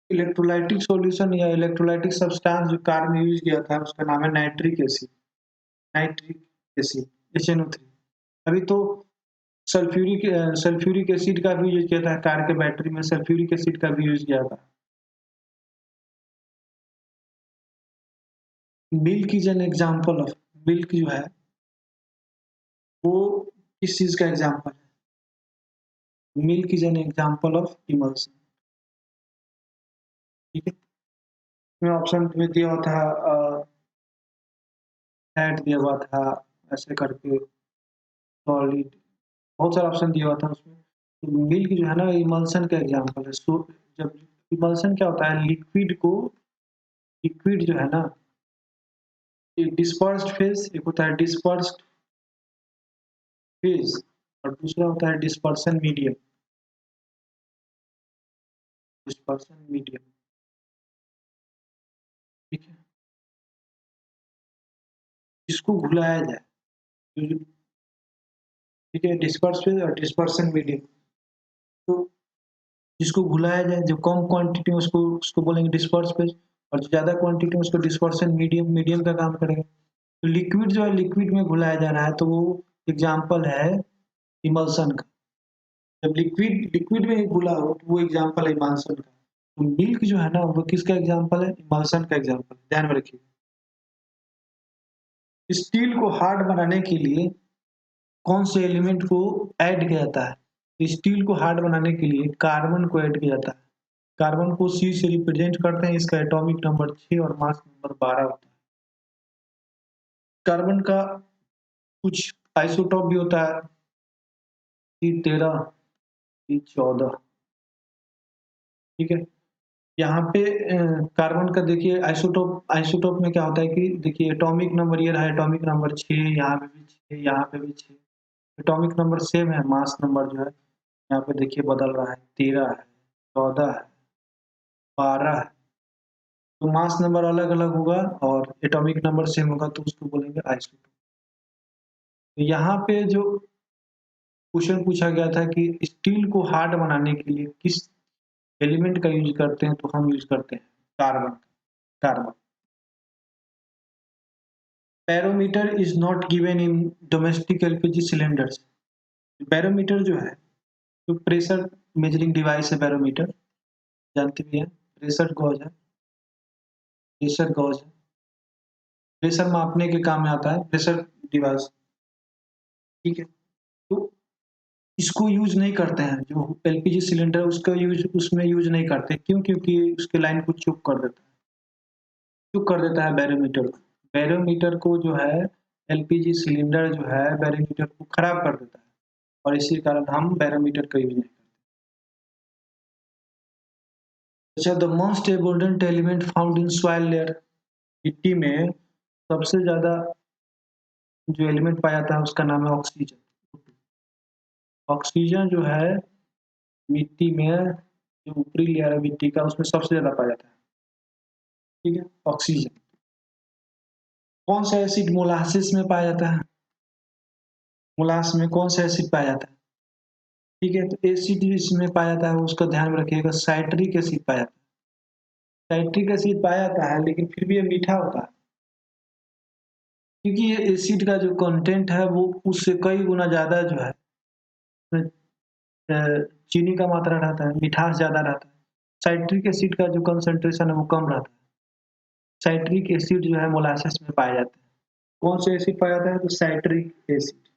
इलेक्ट्रोलाइटिक सॉल्यूशन या इलेक्ट्रोलाइटिक सब्सटेंस जो कार में यूज किया था उसका नाम है nitric acid, nitric acid HNO3। अभी तो सल्फ्यूरिक सल्फ्यूरिक एसिड का भी यूज किया था, कार के बैटरी में सल्फ्यूरिक एसिड का भी यूज किया था। Milk is an example of, milk जो है वो किस चीज का एग्जाम्पल है? Milk is an example of emulsion, ठीक है। इसमें ऑप्शन में दिया हुआ था, फैट दिया हुआ था, ऐसे करके सॉलिड, बहुत सारा ऑप्शन दिया हुआ था उसमें। तो मिल्क जो है ना इमल्सन का एग्जाम्पल है। सो जब इमल्सन क्या होता है, लिक्विड को, लिक्विड जो है ना, एक डिस्पर्स्ड फेज, एक होता है डिस्पर्स्ड फेज और दूसरा होता है डिस्पर्सन मीडियम, डिस्पर्सन मीडियम, ठीक है। इसको घुलाया जाए, ठीक है, डिस्पर्स फेज और डिस्पर्सन मीडियम। तो जिसको घुलाया जाए, जो कम क्वांटिटी में उसको उसको बोलेंगे डिस्पर्स फेज, और जो ज्यादा क्वांटिटी में उसको डिस्पर्सन मीडियम, मीडियम का काम करेगा। तो लिक्विड जो है लिक्विड में घुलाया जा रहा है तो वो एग्जाम्पल है इमल्सन का। जब लिक्विड लिक्विड में ही घुला हो तो वो एग्जाम्पल है इमल्सन का। तो मिल्क जो है ना वो किसका एग्जाम्पल है? इमल्सन का एग्जाम्पल, ध्यान में रखिए। स्टील को हार्ड बनाने के लिए कौन से एलिमेंट को ऐड किया जाता है? तो स्टील को हार्ड बनाने के लिए कार्बन को ऐड किया जाता है। कार्बन को C से रिप्रेजेंट करते हैं, इसका एटॉमिक नंबर 6 और मास नंबर 12 होता है। कार्बन का कुछ आइसोटॉप भी होता है, C13, C14, ठीक है। यहाँ पे कार्बन का देखिए आइसोटोप, आइसोटोप में क्या होता है कि देखिए एटॉमिक नंबर ये रहा, एटॉमिक नंबर 6, यहाँ पे भी 6, यहाँ पे भी 6, एटॉमिक नंबर सेम है, मास नंबर जो है यहाँ पे देखिए बदल रहा है, 13 है, 14 है, 12 है। तो मास नंबर अलग अलग होगा और एटॉमिक नंबर सेम होगा तो उसको बोलेंगे आइसोटोप। तो यहाँ पे जो क्वेश्चन पूछा गया था कि स्टील को हार्ड बनाने के लिए किस एलिमेंट का यूज करते हैं, तो हम यूज करते हैं carbon. Carbon. Barometer is not given in domestic LPG cylinders. Barometer जो है, तो प्रेशर मेजरिंग डिवाइस है बैरोमीटर, जानते भी हैं। प्रेशर गॉज है, प्रेशर गॉज है, प्रेशर मापने के काम में आता है प्रेशर डिवाइस। ठीक है, तो इसको यूज नहीं करते हैं, जो एलपीजी सिलेंडर उसका यूज उसमें यूज नहीं करते। क्यों? क्योंकि उसके लाइन को चुप कर देता है, चुप कर देता है बैरोमीटर को। बैरोमीटर को जो है, एलपीजी सिलेंडर जो है बैरोमीटर को खराब कर देता है, और इसी कारण हम बैरोमीटर का यूज नहीं करते। अच्छा, the most abundant element found in soil layer. मिट्टी में सबसे ज्यादा जो एलिमेंट पाया जाता है उसका नाम है ऑक्सीजन। ऑक्सीजन जो है मिट्टी में, जो ऊपरी लेयर है मिट्टी का, उसमें सबसे ज्यादा पाया जाता है। ठीक है, ऑक्सीजन। कौन सा एसिड मोलासिस में पाया जाता है? मोलास में कौन सा एसिड पाया जाता है? ठीक है, तो एसिड इसमें पाया जाता है, उसका ध्यान में रखिएगा, साइट्रिक एसिड पाया जाता है। साइट्रिक एसिड पाया जाता है, लेकिन फिर भी ये मीठा होता है, क्योंकि ये एसिड का जो कंटेंट है वो उससे कई गुना ज्यादा जो है चीनी का मात्रा रहता है, मिठास ज्यादा रहता है। साइट्रिक एसिड का जो कंसंट्रेशन है वो कम रहता है। साइट्रिक एसिड जो है मोलासेस में पाया जाता है। कौन सा एसिड पाया जाता है? तो citric acid.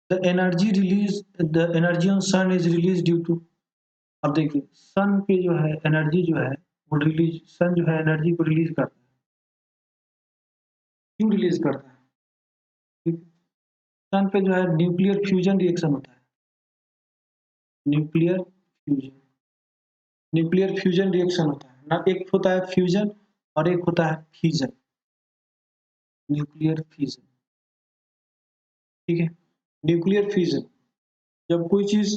The energy release, the energy on sun is release due to. अब देखिए, सन पे जो है एनर्जी जो है वो रिलीज, सन जो है एनर्जी को रिलीज करता है। क्यों रिलीज करता है? सन पे जो है न्यूक्लियर फ्यूजन रिएक्शन होता है। Nuclear fusion, nuclear fusion reaction होता है ना। एक होता है फ्यूजन और एक होता है फ्यूजन। Nuclear fusion. ठीक है, न्यूक्लियर फ्यूजन, जब कोई चीज,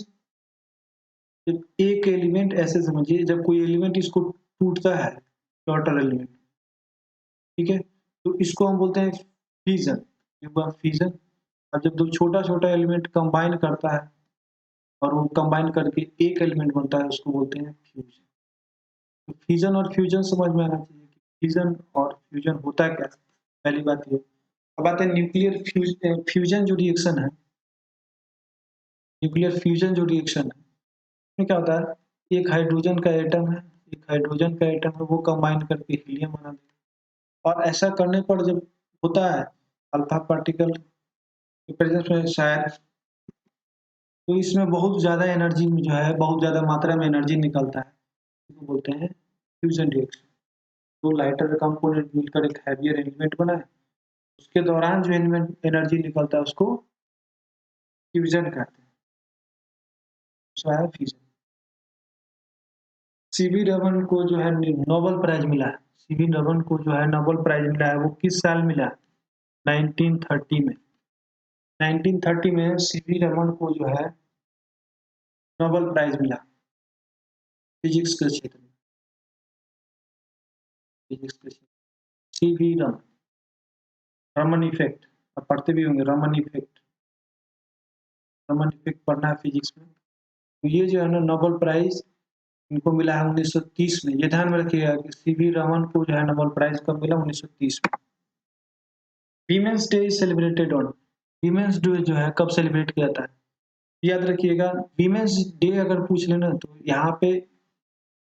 जब एक एलिमेंट, ऐसे समझिए, जब कोई एलिमेंट इसको टूटता है, टोटल एलिमेंट, ठीक है, तो इसको हम बोलते हैं फ्यूजन। एक बार फ्यूजन, और जब दो छोटा छोटा एलिमेंट कंबाइन करता है और वो कंबाइन करके एक एलिमेंट बनता है, उसको बोलते हैं फ्यूजन। तो फ्यूजन और फ्यूजन समझ में आना चाहिए कि फ्यूजन और फ्यूजन होता क्या है। पहली बात ये। अब आते हैं न्यूक्लियर फ्यूजन जो रिएक्शन है। न्यूक्लियर फ्यूजन जो रिएक्शन है, इसमें क्या होता है, एक हाइड्रोजन का एटम है, एक हाइड्रोजन का एटम है, वो कंबाइन करके हीलियम बना देता है। और ऐसा करने पर जब होता है अल्फा पार्टिकल के प्रेजेंस में शायद, तो इसमें बहुत ज़्यादा एनर्जी जो है, बहुत ज़्यादा मात्रा में एनर्जी निकलता है, इसको बोलते हैं फ्यूजन रिएक्शन। तो लाइटर कंपोनेंट मिलकर एक हैवियर एलिमेंट बना है, उसके दौरान जो एलिमेंट एनर्जी निकलता है उसको फ्यूजन कहते हैं। दूसरा है फ्यूजन। सीवी रमन को जो है नोबेल प्राइज मिला है। सीवी रमन को जो है नोबेल प्राइज मिला है, वो किस साल मिला? 1930 में। 1930 में सीवी रमन को जो है नोबेल प्राइज मिला फिजिक्स के क्षेत्र में। फिजिक्स के क्षेत्र, सीवी रमन। रमन इफेक्ट, आप पढ़ते भी होंगे, रमन इफेक्ट। रमन इफेक्ट पढ़ना है फिजिक्स में। तो ये जो है ना नोबेल प्राइज इनको मिला है 1930 में। ये ध्यान में रखिएगा कि सीवी रमन को जो है नोबेल प्राइज कब मिला? 1930 में। Women's day is celebrated on. Women's day जो है कब सेलिब्रेट किया जाता है? याद रखिएगा, वीमेंस डे अगर पूछ लेना तो यहाँ पे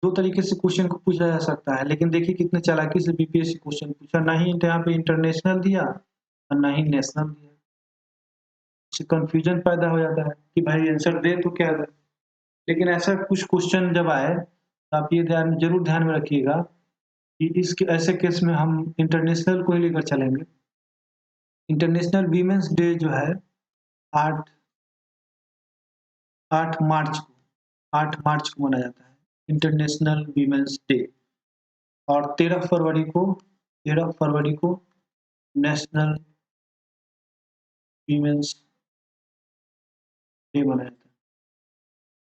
दो तरीके से क्वेश्चन को पूछा जा सकता है, लेकिन देखिए कितने चालाकी से बीपीएससी क्वेश्चन पूछा। ना ही यहाँ पे इंटरनेशनल दिया और ना ही नेशनल दिया, इससे कंफ्यूजन पैदा हो जाता है कि भाई आंसर दे तो क्या दे। लेकिन ऐसा कुछ क्वेश्चन जब आए तो आप ये जरूर ध्यान में रखिएगा कि इस ऐसे केस में हम इंटरनेशनल को ही लेकर चलेंगे। इंटरनेशनल वीमेंस डे जो है 8 8 मार्च को, 8 मार्च को मनाया जाता है इंटरनेशनल वीमेंस डे। और 13 फरवरी को नेशनल वीमेंस डे मनाया जाता है।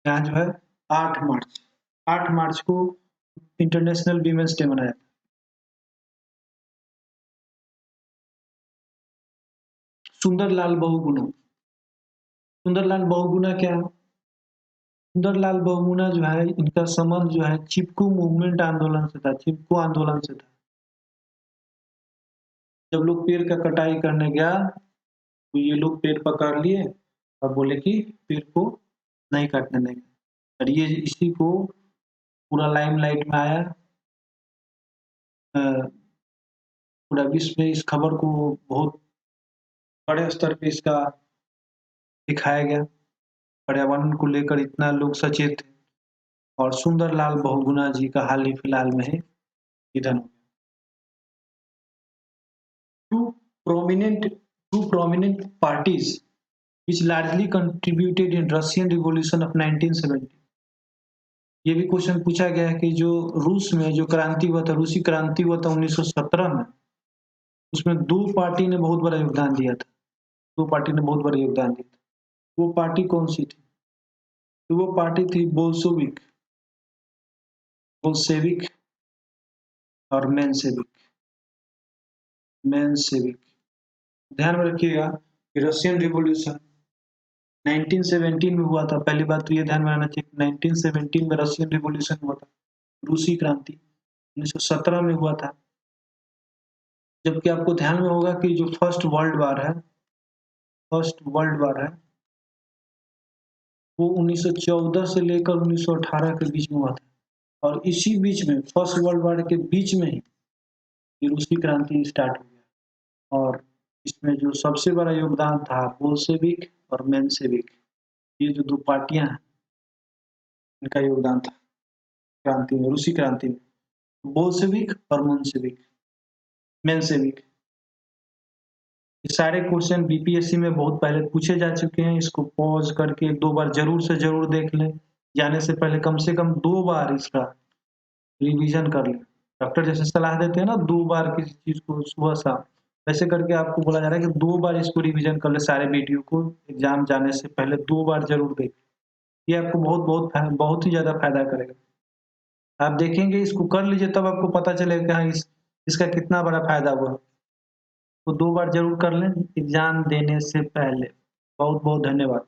यहाँ जो है 8 मार्च, 8 मार्च को इंटरनेशनल वीमेंस डे मनाया जाता है। सुंदरलाल बहुगुणा। सुंदरलाल बहुगुणा क्या है? सुंदरलाल बहुगुणा जो है, इनका संबंध जो है चिपकू मूवमेंट आंदोलन से था, चिपकू आंदोलन से था। जब लोग पेड़ का कटाई करने गया तो ये लोग पेड़ पकड़ लिए और बोले कि पेड़ को नहीं काटने देंगे, और ये इसी को पूरा लाइमलाइट में आया। पूरा विश्व में इस खबर को बहुत बड़े स्तर पे इसका दिखाया गया। पर्यावरण को लेकर इतना लोग सचेत थे। और सुंदरलाल बहुगुणा जी का हाल ही फिलहाल में ही निधन हो गया। Two prominent parties which largely contributed in Russian Revolution of 1970। ये भी क्वेश्चन पूछा गया है कि जो रूस में जो क्रांति हुआ था, रूसी क्रांति हुआ था 1917 में, उसमें दो पार्टी ने बहुत बड़ा योगदान दिया था। दो पार्टी ने बहुत बड़ा योगदान दिया था। वो पार्टी कौन सी थी? तो वो पार्टी थी बोल्शेविक, बोल्शेविक और मेंशेविक। मेंशेविक ध्यान में रखिएगा कि रशियन रिवॉल्यूशन 1917 में हुआ था। पहली बात तो ये ध्यान में आना चाहिए, 1917 में रशियन रिवॉल्यूशन हुआ था। रूसी क्रांति 1917 में हुआ था। जबकि आपको ध्यान में होगा कि जो फर्स्ट वर्ल्ड वार है, वो 1914 से लेकर 1918 के बीच में हुआ था। और इसी बीच में, फर्स्ट वर्ल्ड वार के बीच में ही ये रूसी क्रांति स्टार्ट हो गया। और इसमें जो सबसे बड़ा योगदान था बोल्शेविक और मेंशेविक, ये जो दो पार्टियां हैं, इनका योगदान था क्रांति में, रूसी क्रांति में। बोल्शेविक और मेंशेविक। ये सारे क्वेश्चन बीपीएससी में बहुत पहले पूछे जा चुके हैं। इसको पॉज करके 2 बार जरूर से जरूर देख लें। जाने से पहले कम से कम 2 बार इसका रिवीजन कर लें। डॉक्टर जैसे सलाह देते हैं ना 2 बार किसी चीज को सुबह शाम, वैसे करके आपको बोला जा रहा है कि 2 बार इसको रिवीजन कर ले। सारे वीडियो को एग्जाम जाने से पहले 2 बार जरूर देखें। ये आपको बहुत ही ज्यादा फायदा करेगा। आप देखेंगे, इसको कर लीजिए, तब आपको पता चलेगा कि हाँ इसका कितना बड़ा फायदा हुआ। तो 2 बार जरूर कर लें एग्जाम देने से पहले। बहुत बहुत धन्यवाद।